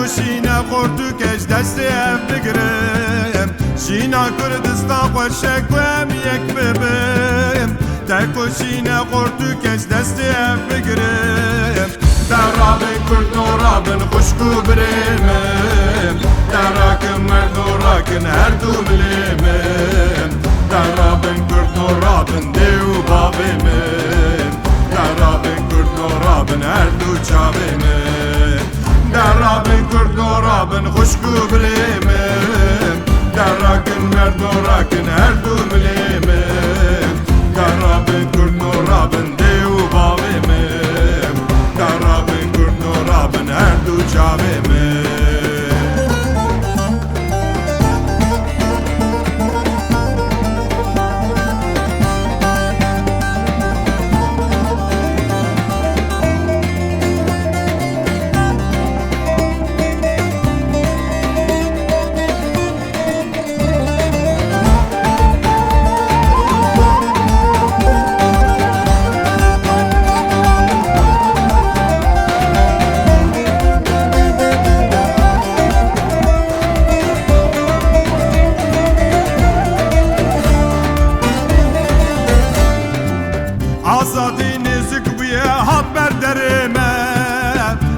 شینه خورتو کش دست اف بگرم شینا کردستان خوشک و هم یک ببم تکو شینه خورتو کش دست اف بگرم در رابن کرد و رابن خوشکو برمم در راکن مرد و راکن هر دو ملیمم در رابن کرد و رابن دیو بابمم در رابن کرد و رابن هر دو چابمم در رابن کرد و رابن خوشکو برمم در راکن مرد و راکن هر دو ملیمم در رابن کرد و رابن دیو بابمم در رابن کرد و رابن هر دو چابمم آزادی نزک بیه هات بردرمه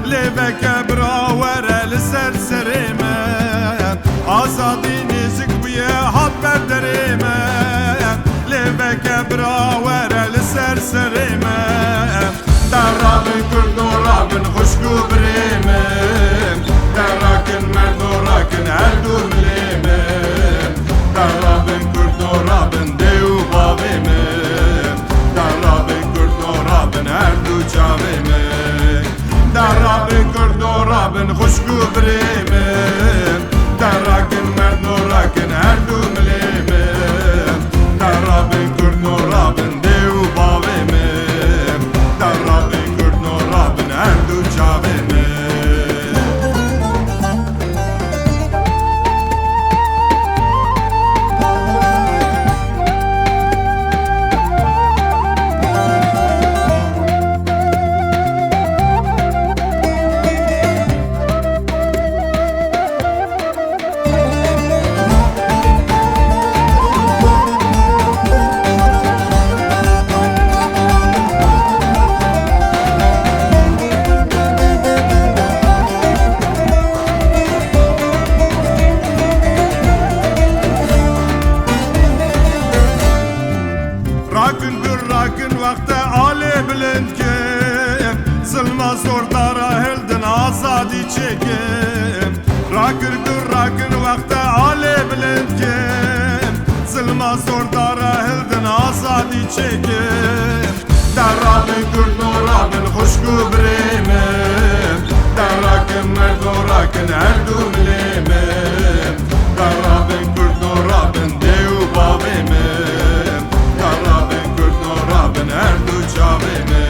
لبک براوره لسر سرمه آزادی نزک بیه هات بردرمه لبک براوره لسر سرمه در رابن کرد و رابن خوشگو برمه در راکن مرد و راکن هر دو ملیمه در رابن کرد و رابن دیو بابمه هر دو چاومه در رابن کرد و رابن خوشگو برمه در راکن مرد و راکن هر دو ملیمه در رابن کرد و رابن دیو بابمه در رابن کرد و رابن هر دو چاومه راکن وقت آلی بلند کم ظلما زور دارا هلدن آزادی چکم راکن وقت آلی بلند کم ظلما زور دارا هلدن آزادی چکم در رابن کرد و رابن خوشگو برمم در راکن مرد و راکن هر دو ملیمم در رابن کرد و رابن دیو بابمم در رابن کرد و رابن هر دو چاومه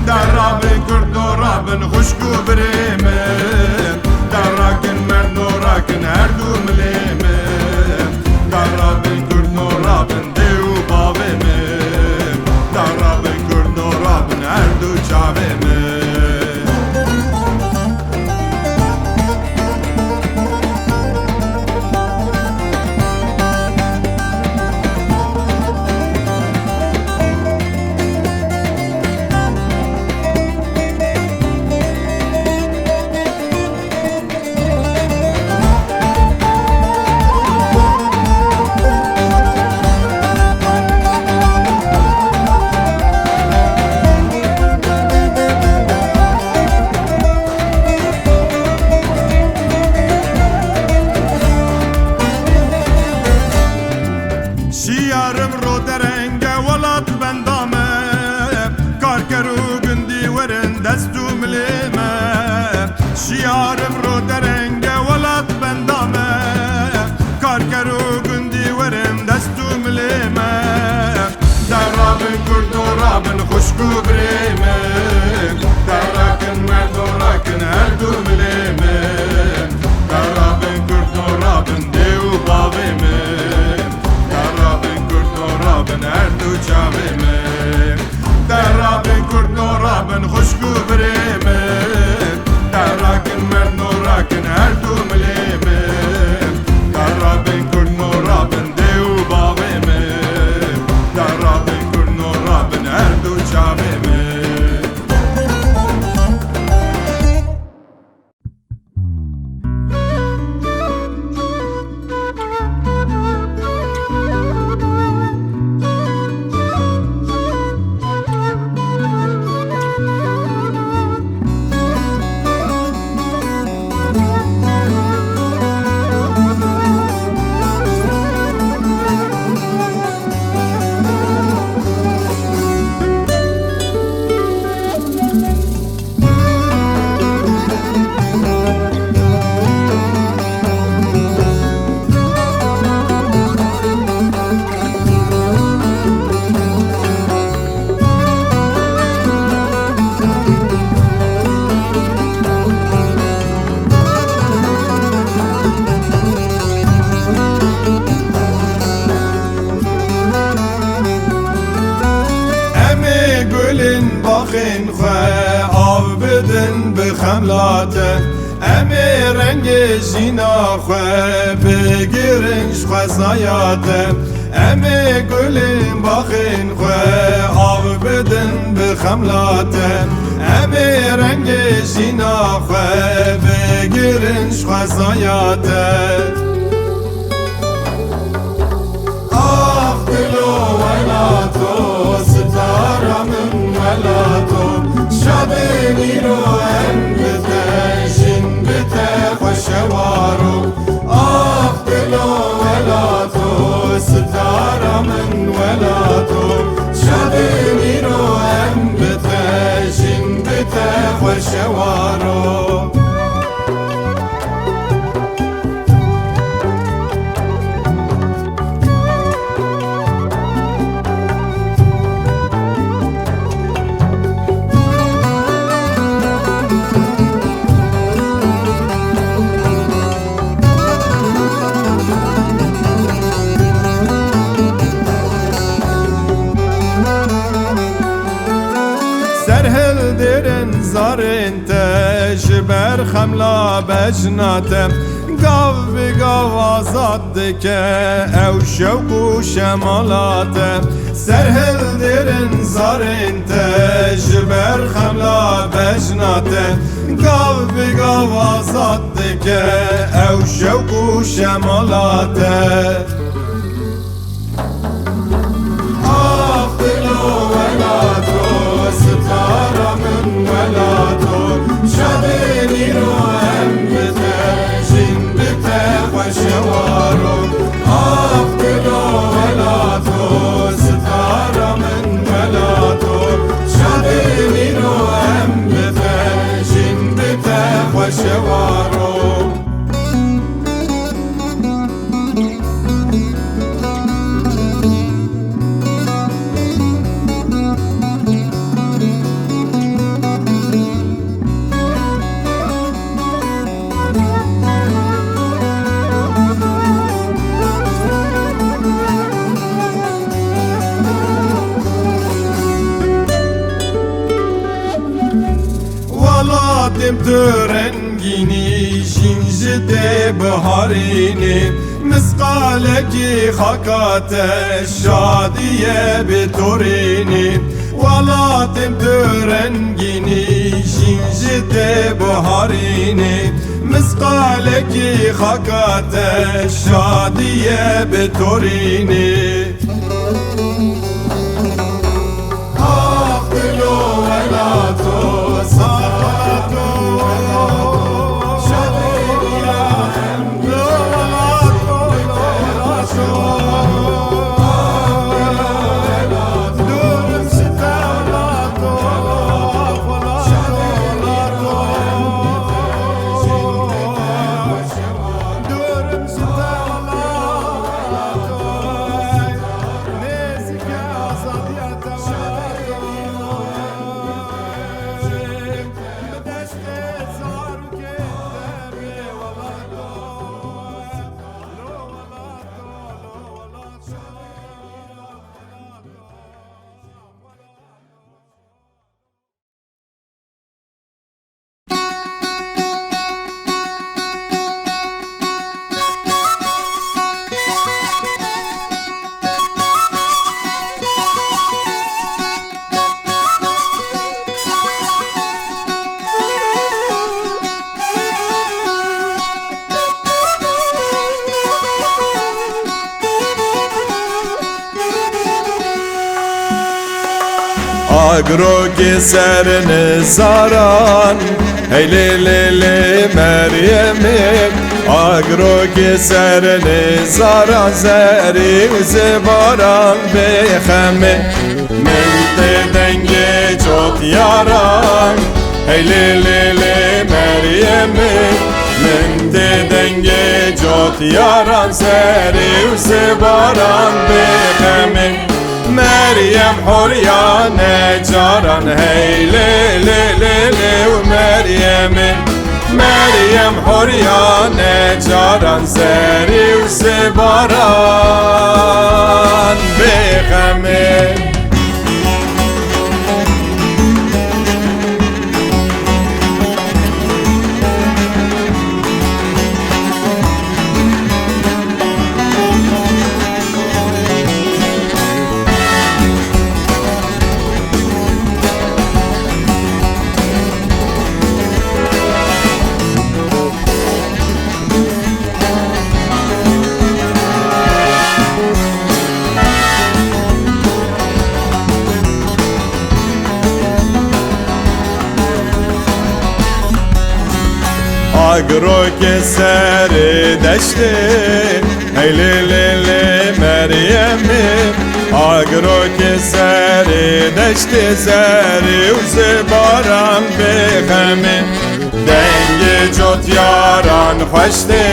در رابن کرد و رابن خوشگو برمم در راکن مرد و راکن هر دو ملیمه در رابن کرد و رابن دیو بابمم در رابن کرد و رابن هر دو چاومه خملاته امی رنگ جینا خواه بگیرنش خواه زایاته امی گلین باخین خواه آو بدن بخملاته امی رنگ جینا خواه بگیرنش خواه زایاته آخ دلو ولاتو ستاره من ولاتو شبینی رو هم بتشین بته خوشوارو آخ دلو ولاتو ستاره من ولاتو شبینی رو هم بتشین بته خوشوارو زارن تجبر خملا بجناته گاو بگاو آزاد دکه او شوق و شمالاته سرهل درن زارن تجبر خملا بجناته گاو بگاو آزاد دکه او شوق و شمالاته آخ دلو ولاتو ستاره من ولاتو شبینی رو هم بتشین بته خوشوارو آخ دلو ولاتو ستاره من ولاتو شبینی رو هم بتشین بته خوشوارو دم تو رنگینی جنجده بهارینی مسقالکی خاکات شادیه بتورینی والا دم تو رنگینی جنجده بهارینی مسقالکی خاکات شادیه بتورینی آخ دلو ولاتو اگرو که سر نزاران هیلی لیلی مریم اگرو که سر نزاران زری و زباران بخمه من دنگ چوت یاران هیلی لیلی مریم من دنگ چوت یاران زری و زباران بخمه مريم حوريا نجارا هي لي لي لي لي مريم حوريا نجارا زاري وسباران بغمي آگرو که سر دشته هیلیلی مریمی آگرو که سر دشته زری و زبارم بخمه دنگ جوت یاران خوشته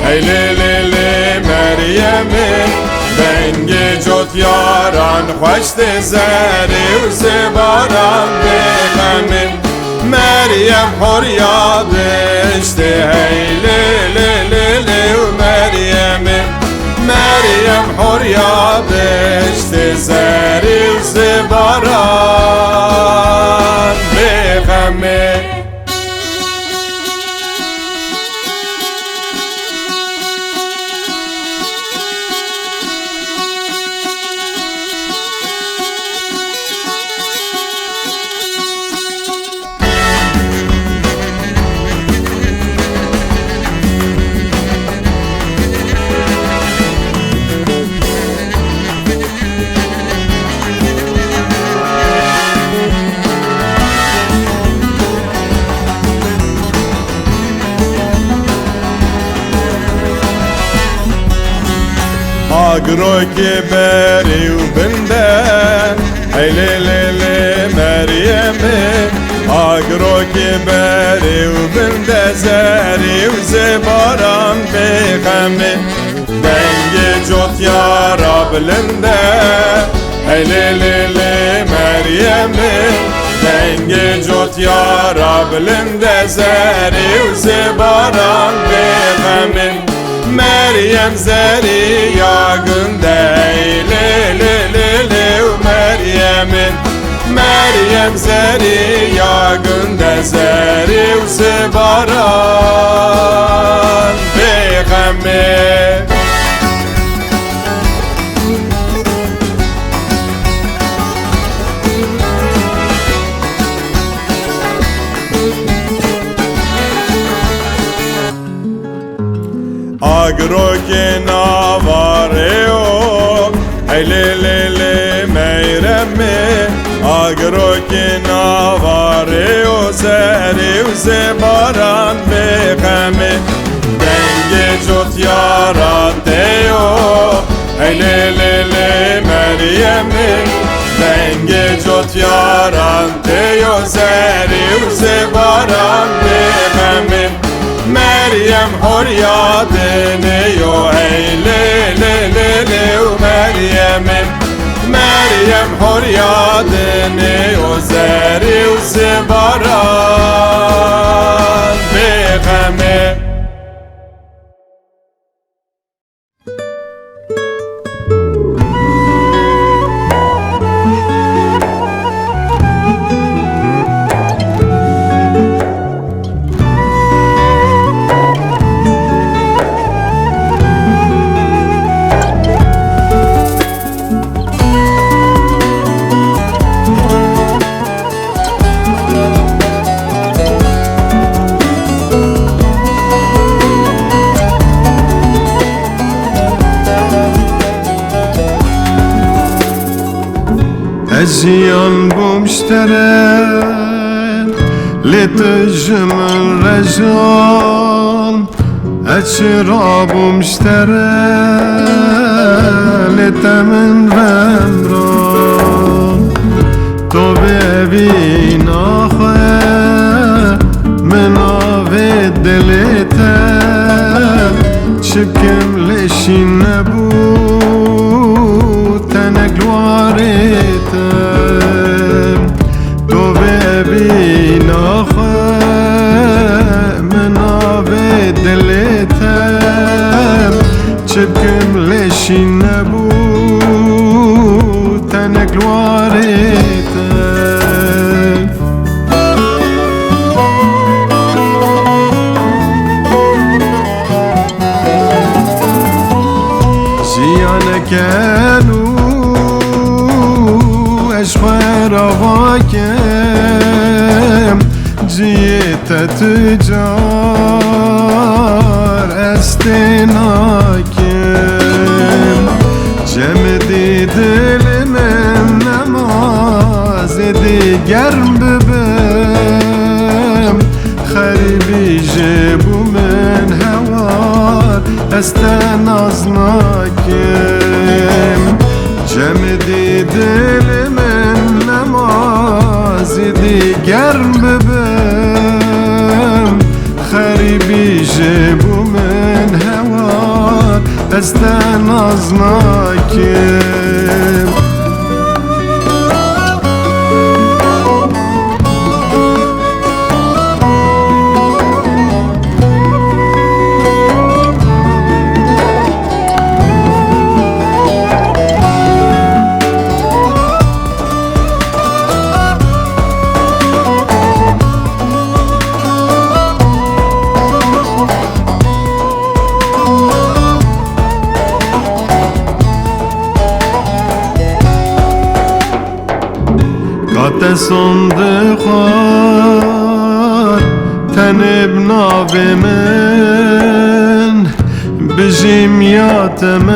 هیلیلی مریمی دنگ جوت یاران خوشته زری و زبارم بخمه مریم حریا بشته هیلیلی و مریمی مریم حریا بشته زری و زباران بخمه آگرو که بری و بنده هیلیلی مریمی آگرو که بری و بنده زری و زباران بخمه دنگ جوت یارا بلنده هیلیلی مریمی دنگ جوت یارا بلنده زری و زباران بخمه مریم زری یا گنده لیلیلی و مریم زری یا گنده زری و زباران بخمه آگرو که نواره و هیلیلی میرمه آگرو که نواره و زری و زباران بخمه دنگ جوت یاراته و هیلیلی مریمه دنگ جوت یاراته و زری و زباران بخمه مریم حریا دنیو هیلیلی و مریم حریا دنیو زری و زباران بخمه أجيال بمشترى لتجم الرجال أشراب مشترى لتمن غمران تو ببين آخر من آفي دلتا شبكم لشي نبو تنقلواريتا تو ببين آخر من آفي دلتا شبكم لشي نبو تنقلواريتا كانوا أشخار غاكم جيت تجار استناكم جمدي دل من نماز دي قرب بم خربي جي هستن از ناکم جمدی دل من نمازی دیگر ببم خریبی جبو من هوار هستن از ناکم قد صندقار تنب ناو من بجيم يا تمام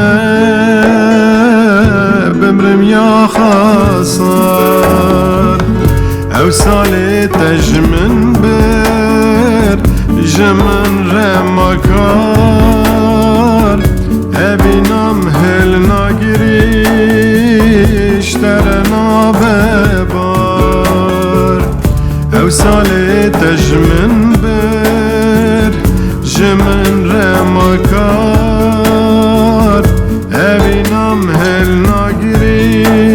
بمرم يا خسار او سالي تجمن بر جمن رمكار ابينام هل ناگریش ترنا ببار او سالي تجمن بر جمن رمكار ابينام هل ناگریش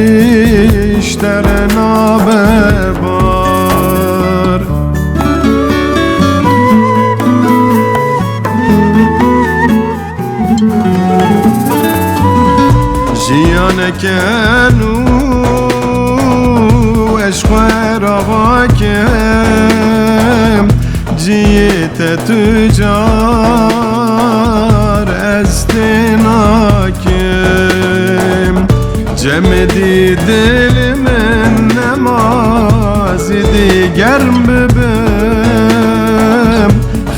ترنا ببار جیانکنو اشخور آقاکم جیت تجار استناکم جمدی دل من نمازی دیگر ببم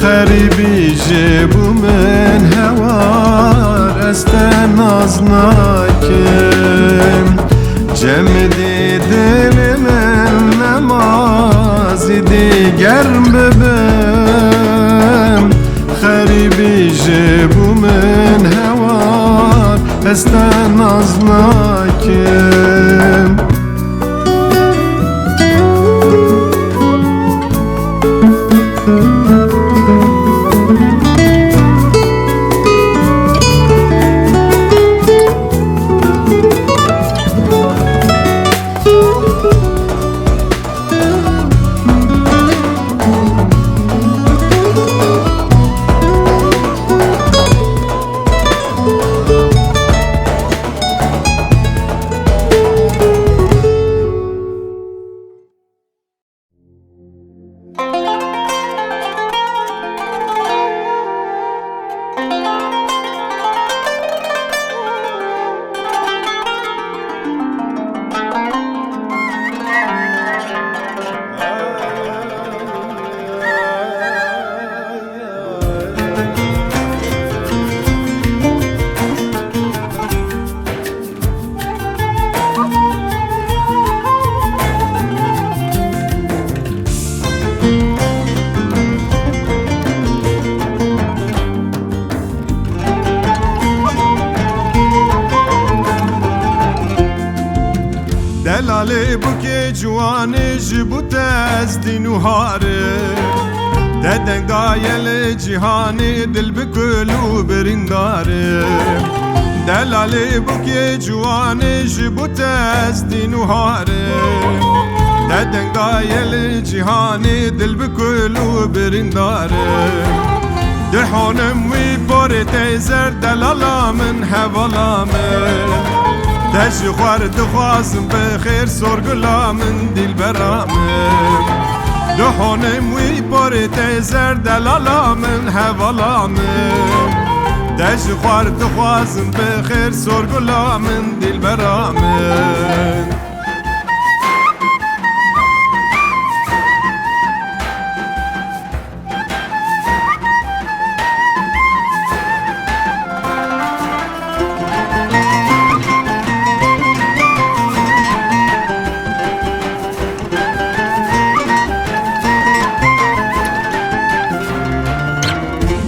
خریبی جبو من هوار استن از ناکم جمدی دل من نمازی دیگر ببم خریبی جبو من هوار استن از ناکم دلالی بوکی جوانی جبوت از دینو هاره ددن دایل جهانی دل بکلو برینداره دلالی بوکی جوانی جبوت از دینو هاره ددن دایل جهانی دل بکلو برینداره دحانم وی بار تیزر دلالا من حوالا من دشی خوارد خوازم بخیر سرگلا من دل برامم دحانم وی بار تیزر دلالا من حوالا من دشی خوارد خوازم بخیر سرگلا من دل برامم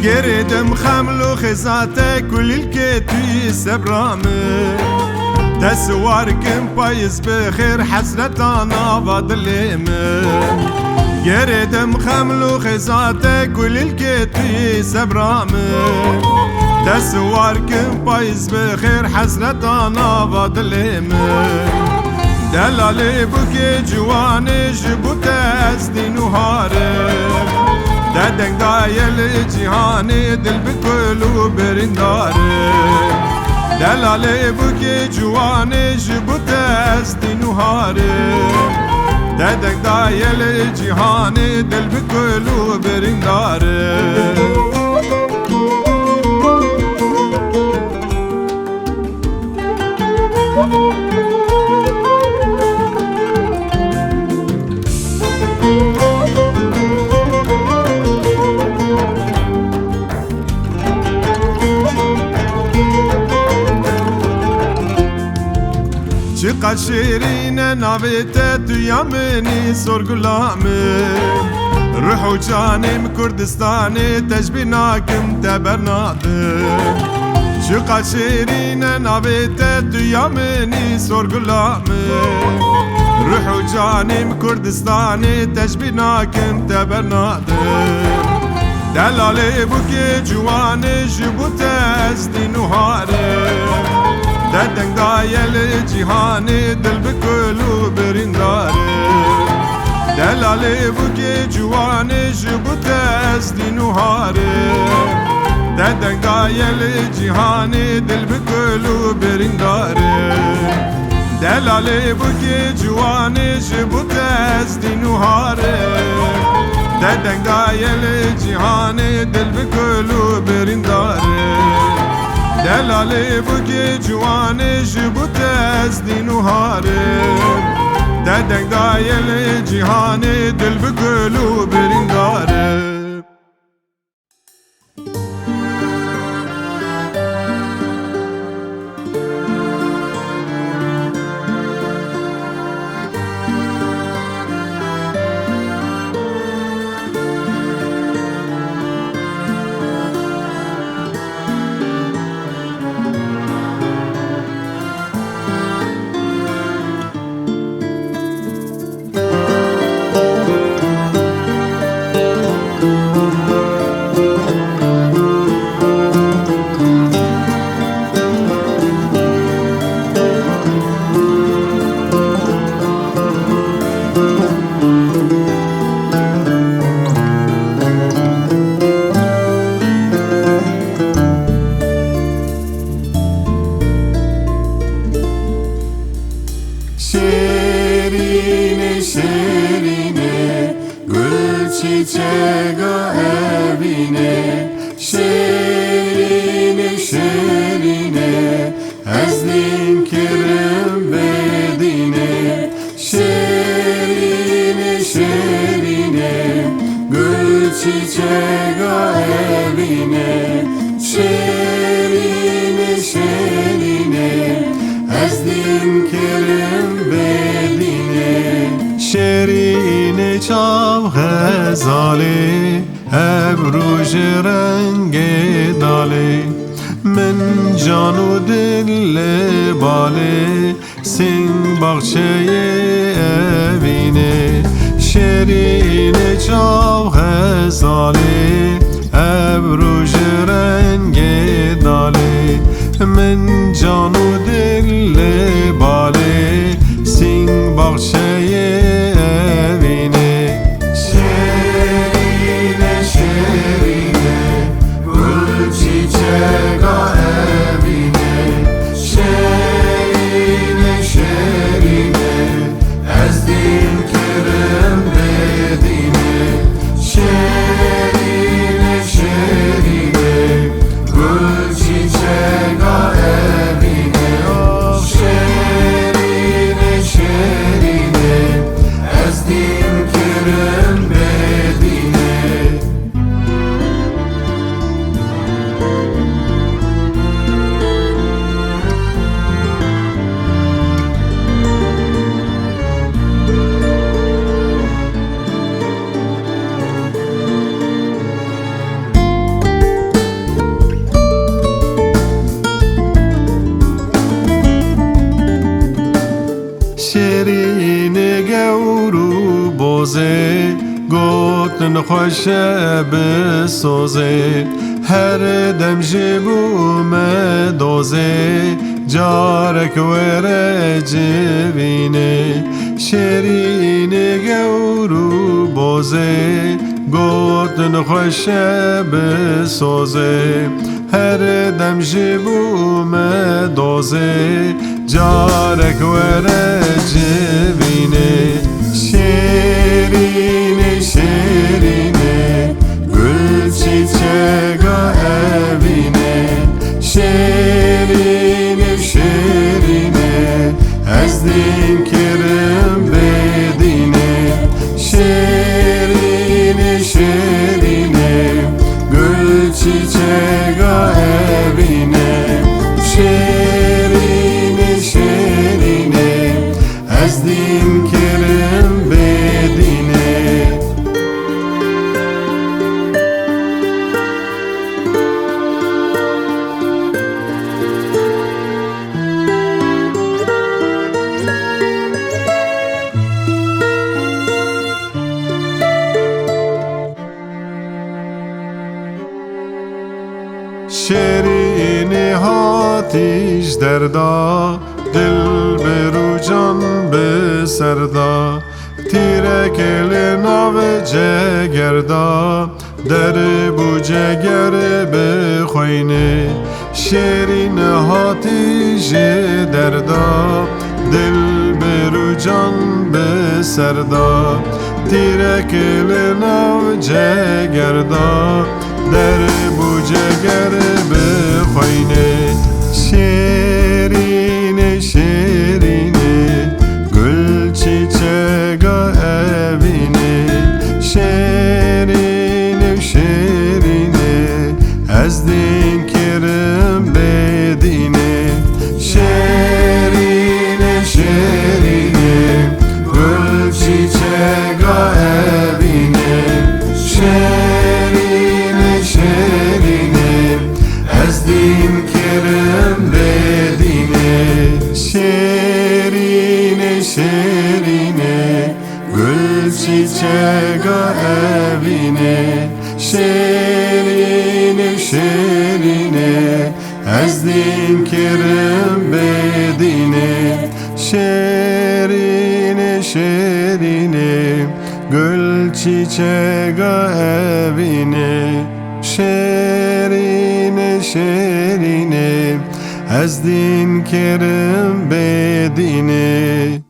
گردم خملو خزاته کل الكتوی سبرامه تسوار كم بايز بخير حسرتنا بضلمه گردم خملو خزاته كل الكتوی سبرامه تسوار كم بايز بخير حسرتنا بضلمه دلالي بوكي جواني جبوت أزدي نهاري دادك دايل جهاني دل بكلو برنداري دلالي بوكي جواني جبوت أزدي نهاري دادك دايل جهاني دل بكلو برنداري چقدر شیرینه ناویته تو یمنی سرگلامه روح و جانم کردستانی تشبیه ناکم تبرناده چقدر شیرینه ناویته تو یمنی سرگلامه روح و جانم کردستانی تشبیه ناکم تبرناده دلالی بوکی جوانی جبوت ازدی نهاره دادك دايل جهاني دل بكلو برنداري دلالي بوكي جواني جبوت ازدي نهاري دادك دايل جهاني دل بكلو برنداري دلالي بوكي جواني جبوت ازدي نهاري دادك دايل جهاني دل بكلو برنداري دلالی بوکی جوانی جبوت ازدی نهاره دادک دایل جهانی دل بگلو برنداره çiçeğe evine şerine şerine ezlin kirim bedine şerine şerine gül çiçeğe evine şerine şerine ezlin kirim bedine şerine çav غزالی ابروج رنگ دالی من جان و دل باله سین باغچه اوینه شیرین چاو غزالی ابروج رنگ دالی من جان و دل باله سین باغچه اوینه şerine şerine gül çiçeğe evine şerine şerine ezdim kirim bedine şerine şerine gül çiçeğe evine şerine şerine خوش بسازه هر دم جبو مدازه جارك ورجبيني شيرين جورو بازه گردن خوش بسازه هر دم جبو مدازه جارك ورجبيني شيرين شيرين گل چیچگا evine شیرینه شیرینه از دین کرم بدینه شیرینه شیرینه گل چیچگا evine شیرینه شیرینه از دین کرم بدینه شیرینی هاتیش دردا دل برو جان به سردا تیره کل ناو جگردا در بو جگر بخوینه شیرین هاتیش دردا دل برو جان به سردا تیره کل ناو جگردا در بو جگر بخوینه شیرینه شیرینه گل چیچگا evine شیرینه شیرینه از دین کرم بدینه شیرینه شیرینه گل چیچگا evine شیرینه شیرینه از دین کرم بدینه شیرینه شیرینه گل چیچگا evine شیرینه شیرینه از دین کرم بدینه شیرینه شیرینه گل چیچگا evine شیرینه شیرینه از دین کرم بدینه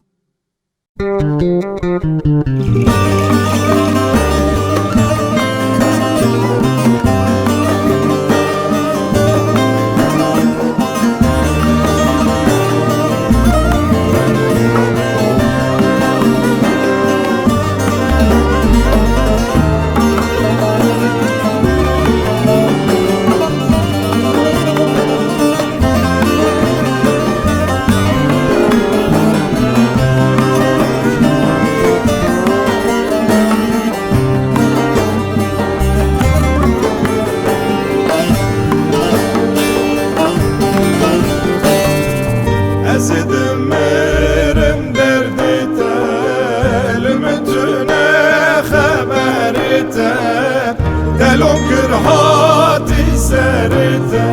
دلم کرهاتی سرته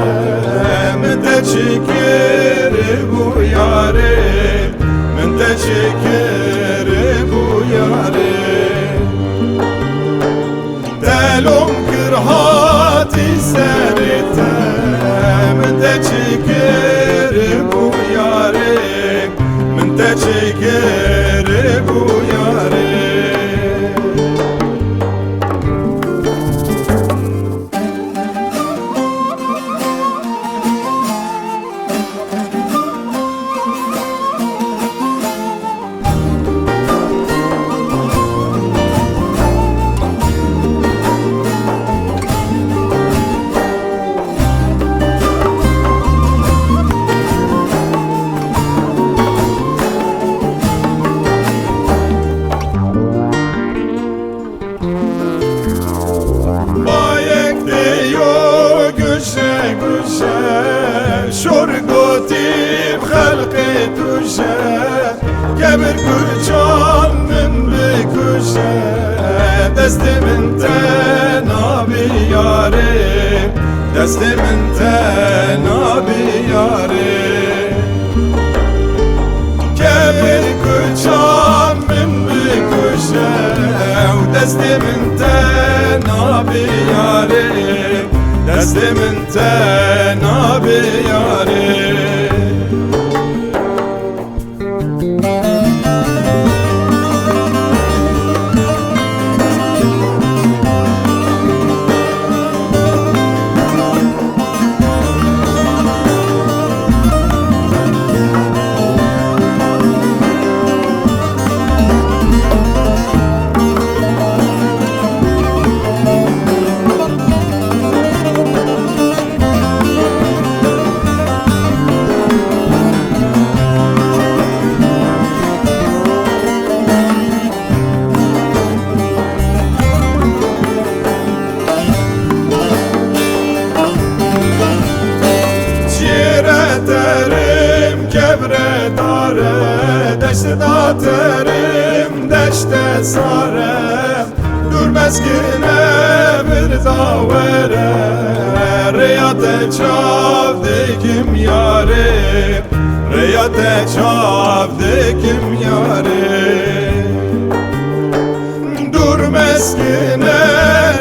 من تشکر بو یاره من تشکر بو یاره دلم کرهاتی سرته من تشکر بو یاره من تشکر بو یاره شرقتي بخلقي توجه قبر كل جان من بكوشه من تنابي ياري دست من تنابي ياري كبر كشام من بكشه ودست من تنابي ياري دست من تنابي ياري Derim deşte sarem Durmez güne bir davere Reyate çavdikim yâre Reyate çavdikim yâre Durmez güne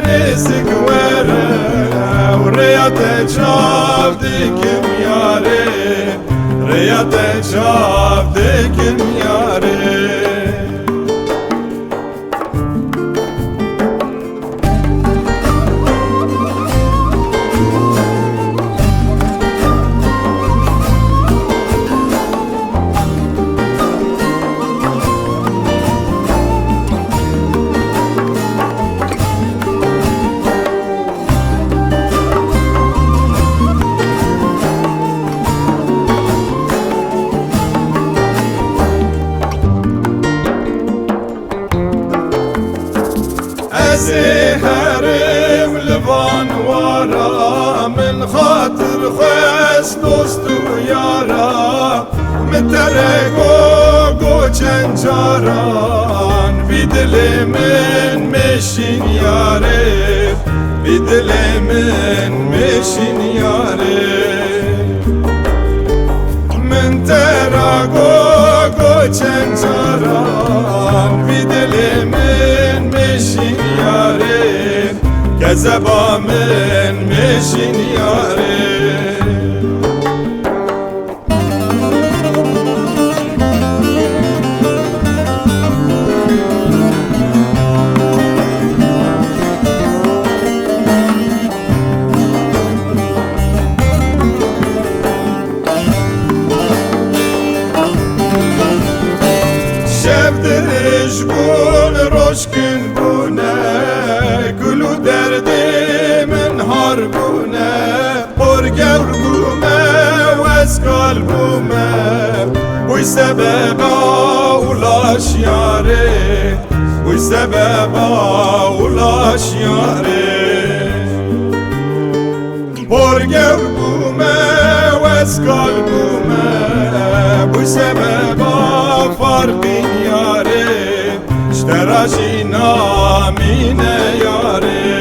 rizik vere Reyate çavdikim yâre Reyate çavdikim yâre هرم لبان وارا من خاطر خوش دوست و یارا مترگو گو چنجاران بی دل من مشین یاره بی دل من مشین یاره من تراگو گو چنجاران بی دل من مشین یاره گزبا من مشین یاره شبدرش بون روشکن بونه گلو دردی من هار بونه برگر بومه و اسکال بومه بوی سببا اولاش یاره بوی سببا اولاش یاره برگر بومه و اسکال بومه بوی سببا فاربین یاره اشتراشی نامینه یاره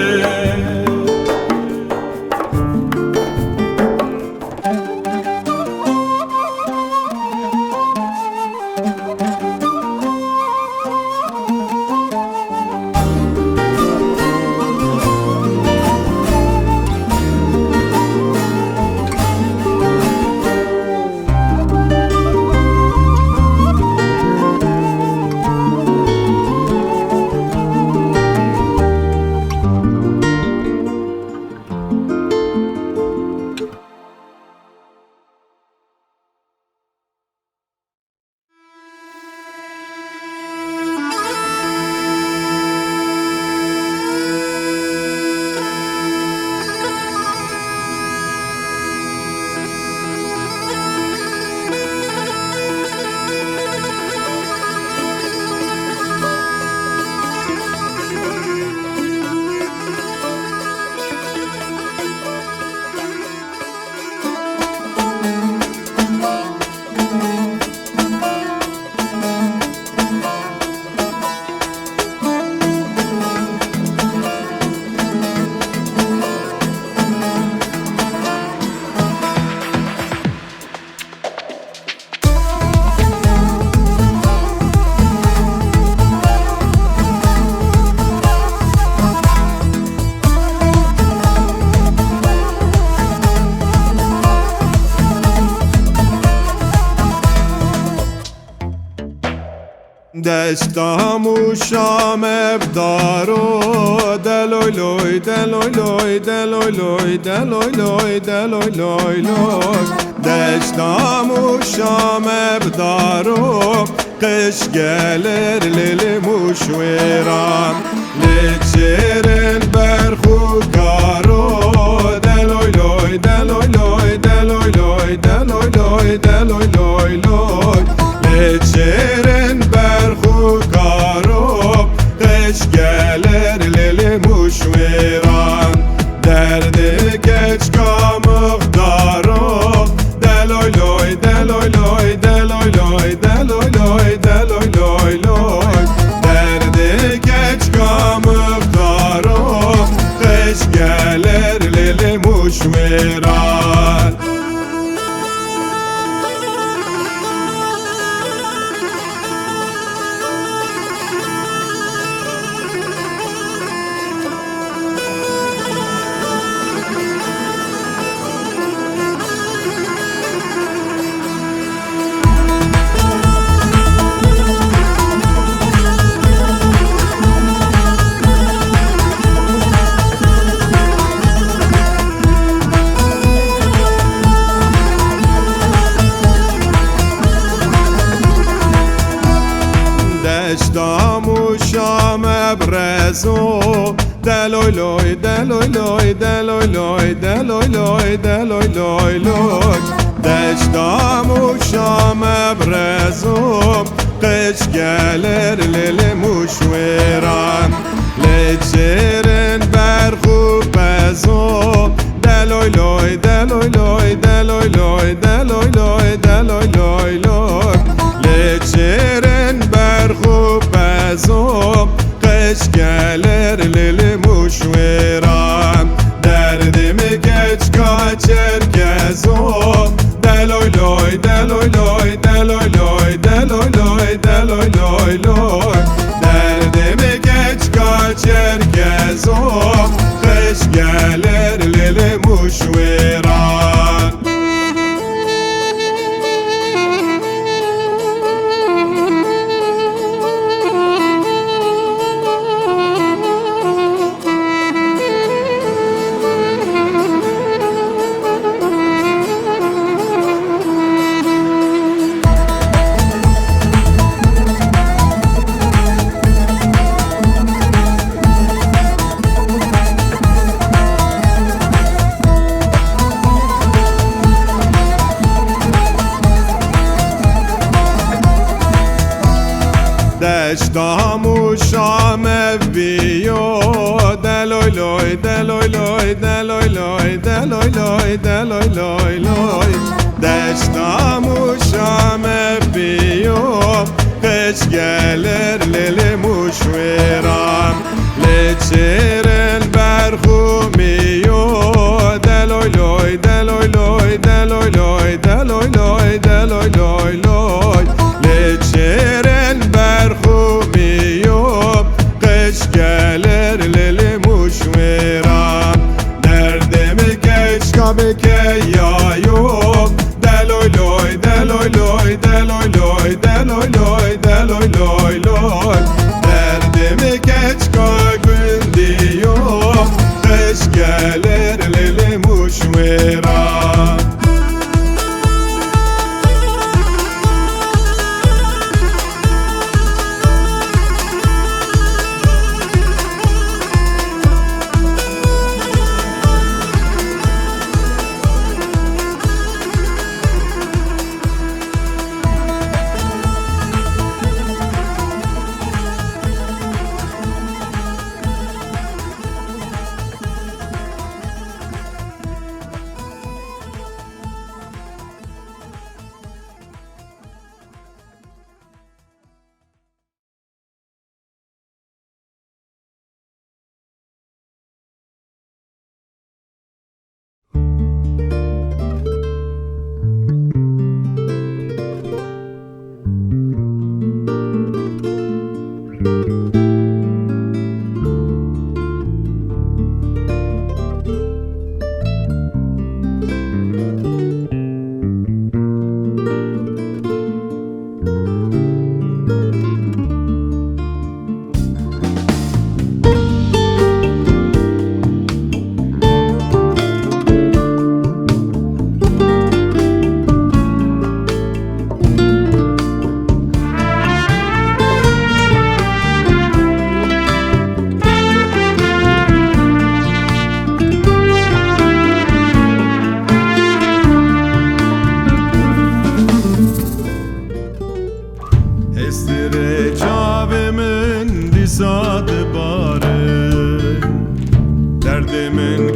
دشتم و شام ابدارو دلوی لوی دلوی لوی دلوی لوی دلوی لوی دلوی لوی لوی دشتم و شام ابدارو قش gelir lili muşveram Leçerin berhu karo Deloy loy deloy loy deloy loy deloy loy deloy loy loy Leçerin berhu karo Kış gelir lili muşveram Derdi geç kamık daro Deloy loy deloy loy deloy loy deloy loy deloy loy loy Derdi geç kamık daro Kış gelir lili muşveran دشتم و شام ابرزو دلوی لوی دلوی لوی دلوی لوی دلوی لوی دلوی لوی لوی دشتم و شام ابرزو قش gelir lili muşveran Leçerin berhu bezo Deloy loy deloy loy deloy loy deloy loy deloy loy loy Leçerin berhu bezo Kış gelir lili muşveran Derdimi geç kaç herkes o Deloy loy deloy loy deloy loy deloy loy deloy loy loy Derdimi geç kaç herkes o Kış gelir lili muşveran دشتم و شام بیو دلوی لوی دلوی لوی دلوی لوی دلوی لوی دلوی لوی لوی دشتم و شام بیو قش gelir lili muşveram Leçerin berhu miyo deloy loy deloy loy deloy loy deloy loy deloy loy loy Leçerin berhu miyo Kış gelir lili muşveram Derdimi geç kabike yayo Deloy loy deloy loy deloy loy deloy loy deloy loy loy Derdimi geç gün diyor Kış gelir lili muşveran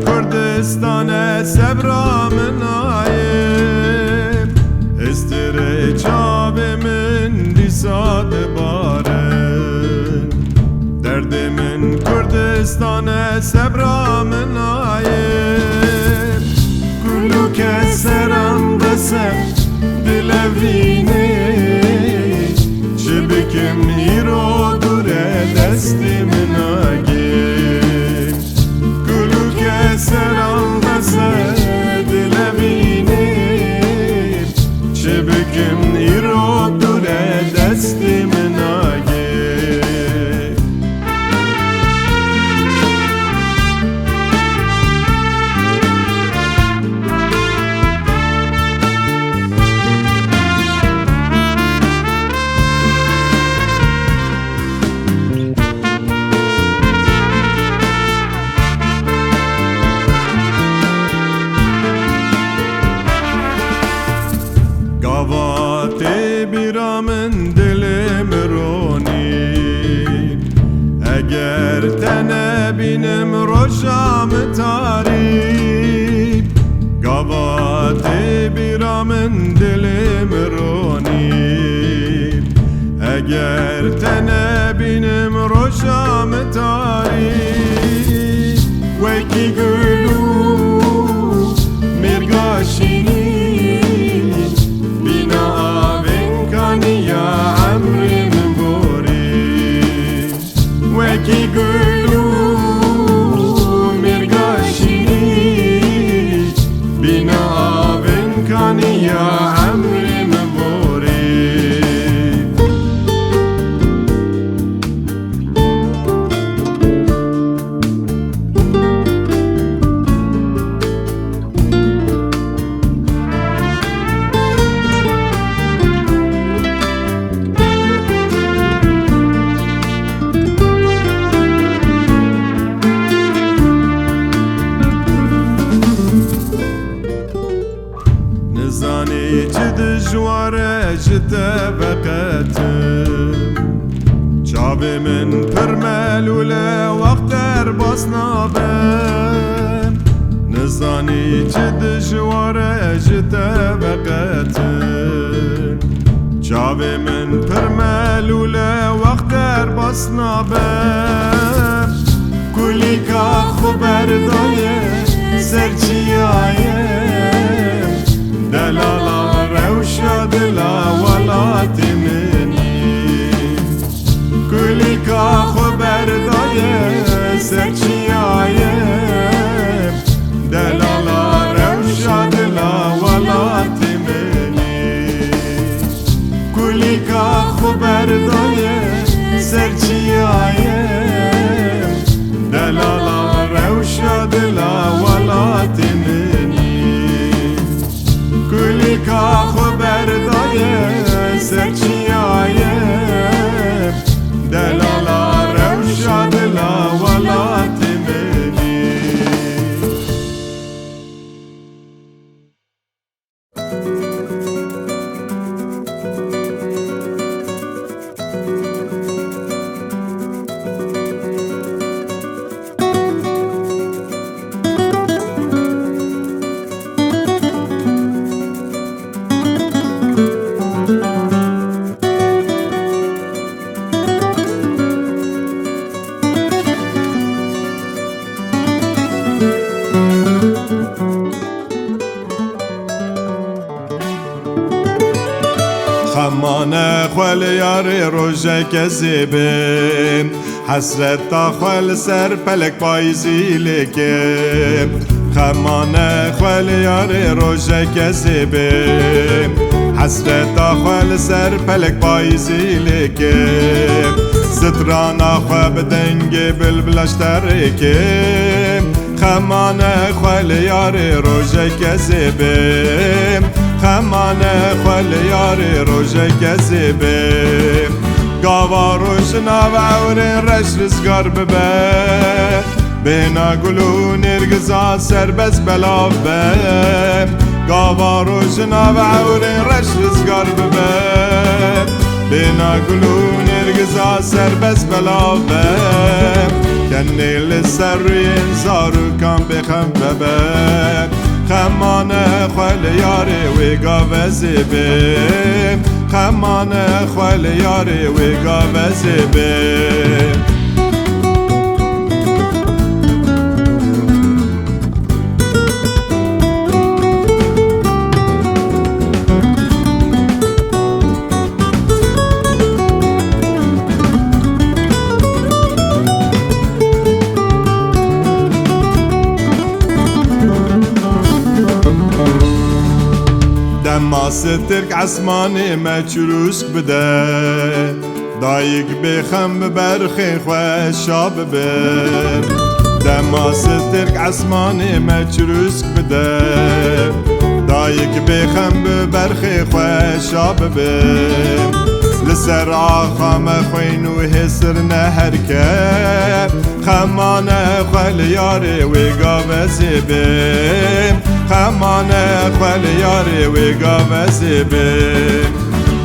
کردستان سبرا من آیم استره چاب من دیساد بارن درد من کردستان سبرا من آیم کلو کسرم بسر دلوینه چه بکم ایرو دوره دستی من آگیم کلو کسرم بسر دلوینه چه بکم ایرو دوره دستی من آگیم گاواتی بیرامن دلم رونی اگر تنه بینم روشام تاری گاواتی بیرامن دلم رونی اگر تنه بینم روشام تاری وکی گلو مرگاشینی وکی گلو مرگاشینی بینا آبن کانی یا عمری مبوری نزانی چه دجواره جده بقتم چاب من پرملوله وقت در باسنابم نزانی چه دجواره جده بقتم چاب من پرملوله وقت در باسنابم کلی که خبر دایه سرچیایه دلالا روشا دلا ولات منی کلی که خبر دایه سرچی آیم دلالا روشا دلا ولات منی کلی که خبر دایه سرچی آیم دلالا روشا دلا ولات منی کلی که خبر دایه سرچی آیم دلالا روشا دلا ولات منی خمانه خوال یاری روژه کذیبیم حسرت تا خوال سر پلک پایزی لکیم خمانه خوال یاری روژه کذیبیم حسرت تا خوال سر پلک پایزی لکیم سترانا خواب دنگی بلبلش ترکیم خمانه خوال یاری روژه کذیبیم خمانه خوال یاری روژه کذیبیم گاوا روشنا و عورین رش رزگار ببه بینا گلو نرگزا سربز بلاف به گاوا روشنا و عورین رش رزگار ببه بینا گلو نرگزا سربز بلاف به کنی لسرین زارو کم بخم ببر خمان خوال یاری وی گاوزی بیم خمان خوال یاری وی گاوزی بیم دماس ترک عسمانی ما چروسک بده دایک بخم ببرخی خوشا ببر دماس ترک عسمانی ما چروسک بده دایک بخم ببرخی خوشا ببر لسر آخام خوین و حسر نهر که خمان خوال یاری وی گاوزی بیم خمان خوال یاری وی گاوزی بیم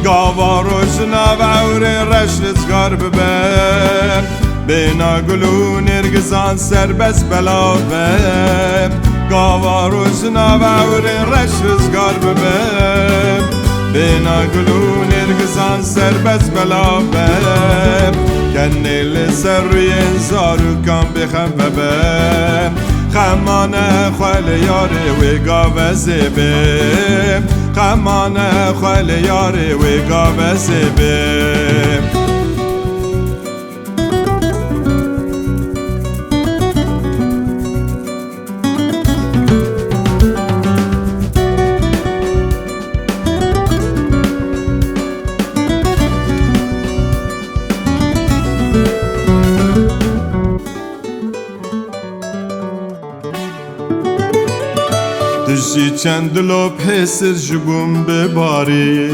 گاوا روشنا و عوری رشتزگار ببیم بینا گلو نرگزان سر بس بلا بیم گاوا روشنا و عوری رشتزگار ببیم بینا گلو نرگزان سر بس بلا بیم کنی لسر روی زارو کم بخم ببیم خمان خوال یاری وی گاوزی بیم خمان خوال یاری وی گاوزی بیم دشی چند لب حسر جبون بباری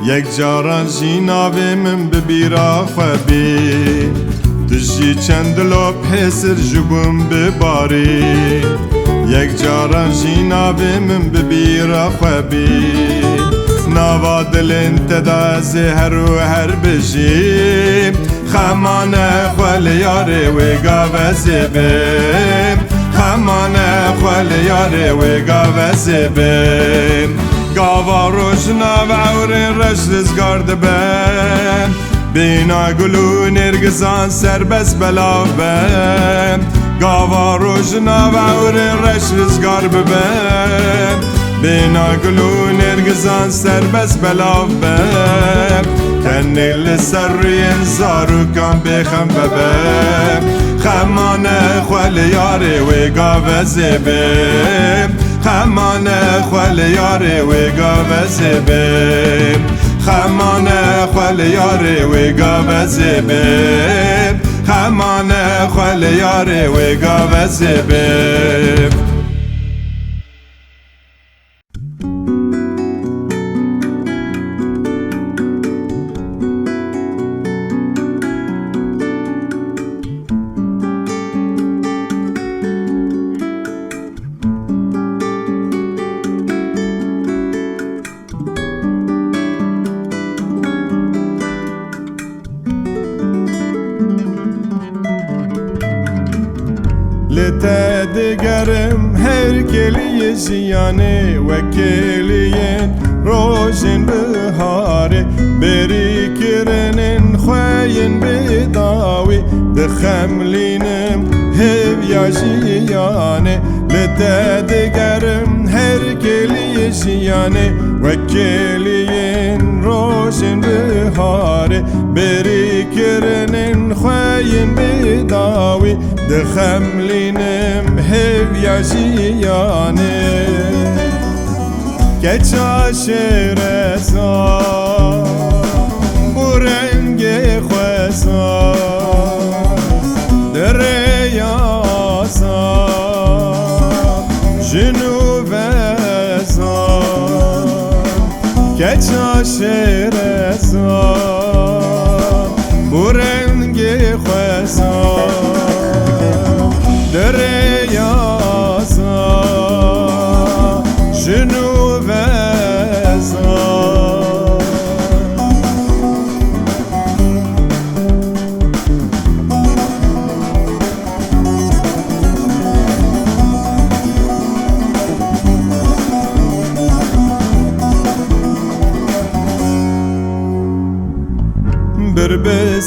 یک جاران جیناوی من ببیرا خوابی دشی چند لب حسر جبون بباری یک جاران جیناوی من ببیرا خوابی نوا دلین تدا زهر و هر بجیم خمان خوال یاری وی گاوزی بیم خمان خوال یاری وی گاوزی بیم گاوا روشنا و عوری رشتزگار دبیم بینا گلو نرگزان سر بس بلا بیم گاوا روشنا و عوری رشتزگار ببیم بینا گلو نرگزان سر بس بلا بیم کنی لسر روین زارو کم بخم ببیم خمان خوال یاری وی گاوزی بیم خمان خوال یاری وی گاوزی بیم خمان خوال یاری وی گاوزی بیم خمان خوال یاری وی گاوزی بیم لتدگرم هر کلی زیانه و کلین روزن بهاره بری کرنن خوین بداوی دخملینم هویا زیانه لتدگرم هر کلی زیانه و کلین روزن بهاره بری کرنن خوین بداوی دخملینم هویا زیانه کچا شرسا برنگ خوزا دریاسا جنوبزا کچا شرسا برنگ خوزا دریاسا جنوبزا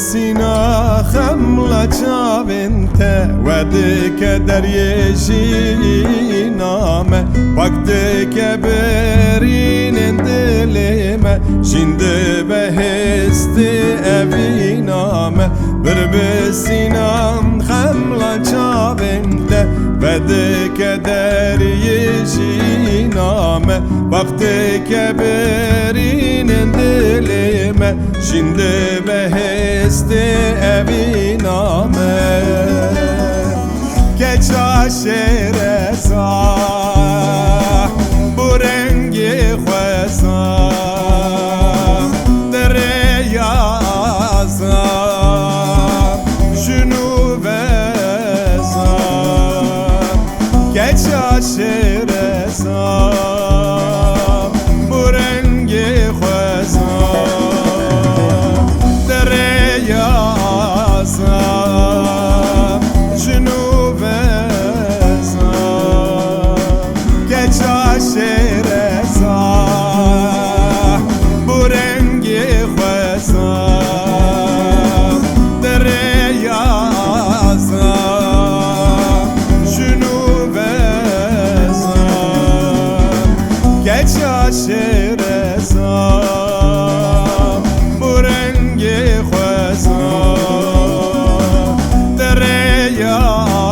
سینا خملا چاوینته ودک دریجی نامه وقتی که برین دلمه جنده بهستی اوی نامه بر بسینام خملا چاوینته ودک دریجی نامه وقتی که برین دلمه جنده بهستی اوی نامه که چاشر سا برنگی خوزا دریازا جنوب زا که چاشر سا برنگی خوزا جنوب زا که چاشر زا برنگی خوزا دریازا جنوب زا که چاشر زا برنگی خوزا دریازا